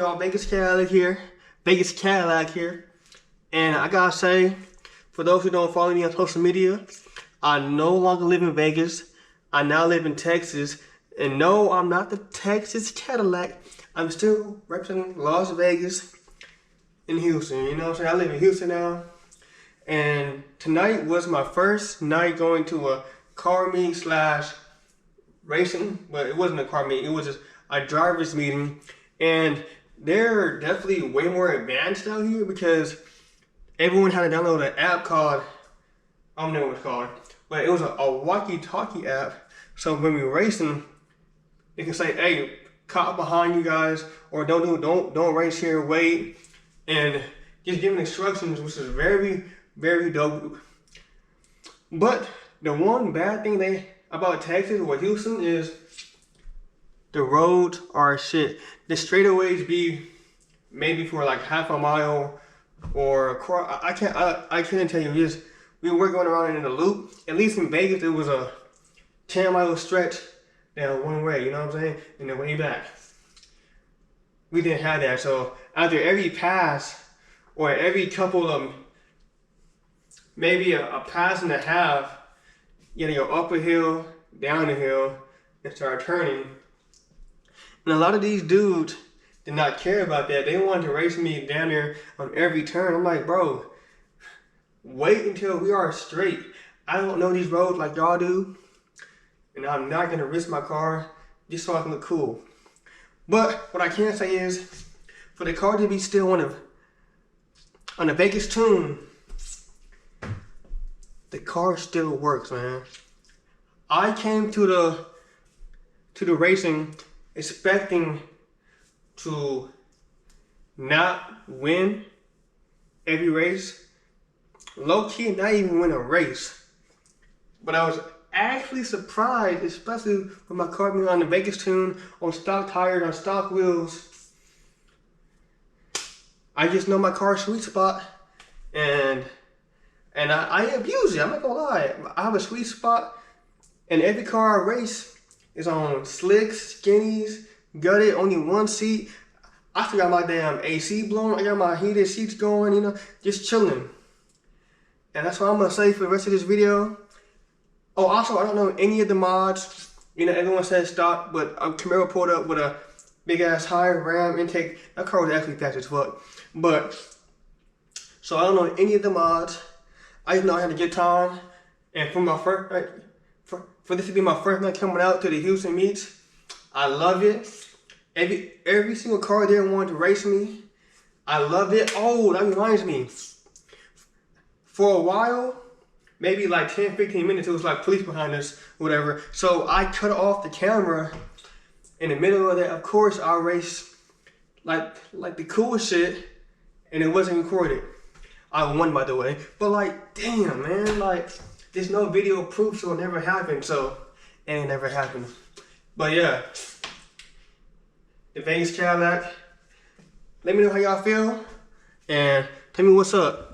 y'all? Vegas Cadillac here. Vegas Cadillac here. And I gotta say, for those who don't follow me on social media, I no longer live in Vegas. I now live in Texas. And no, I'm not the Texas Cadillac. I'm still representing Las Vegas in Houston. You know what I'm saying? I live in Houston now. And tonight was my first night going to a car meet slash racing, but it wasn't a car meet. It was just a driver's meeting. And they're definitely way more advanced out here because everyone had to download an app called, I don't know what it's called, but it was a walkie-talkie app. So when we were racing, they can say, hey, cop behind you guys, or don't race here, wait, and just giving instructions, which is very, very dope. But the one bad thing about Texas or Houston is the roads are shit. The straightaways be maybe for like half a mile or a quarter. I couldn't tell you. We were going around in a loop. At least in Vegas, it was a 10-mile stretch down one way. You know what I'm saying? And then way back. We didn't have that. So after every pass or every couple of maybe a pass and a half, you know, go up a hill, down a hill, and start turning. And a lot of these dudes did not care about that. They wanted to race me down there on every turn. I'm like, bro, wait until we are straight. I don't know these roads like y'all do. And I'm not gonna risk my car just so I can look cool. But what I can say is, for the car to be still on a Vegas tune, the car still works, man. I came to the racing expecting to not win every race, low-key not even win a race. But I was actually surprised, especially with my car being on the Vegas tune, on stock tires, on stock wheels. I just know my car's sweet spot, and I abuse it. I'm not gonna lie. I have a sweet spot, and every car I race is on slicks, skinnies, gutted, only one seat. I still got my damn AC blowing. I got my heated seats going, you know, just chilling. And that's what I'm gonna say for the rest of this video. Oh, also, I don't know any of the mods. You know, everyone says stock, but Camaro pulled up with a big ass high Ram intake. That car was actually fast as fuck. But, so I don't know any of the mods. I just know I had a good time. And for my first, for this to be my first night coming out to the Houston meets, I love it. Every single car there wanted to race me. I loved it. Oh, that reminds me. For a while, maybe like 10, 15 minutes, it was like police behind us, whatever. So I cut off the camera. In the middle of that, of course, I raced like the coolest shit, and it wasn't recorded. I won, by the way. But like, damn, man, like, there's no video proof, so it never happened. So it ain't never happened. But yeah, the Vegas Cadillac. Let me know how y'all feel, and tell me what's up.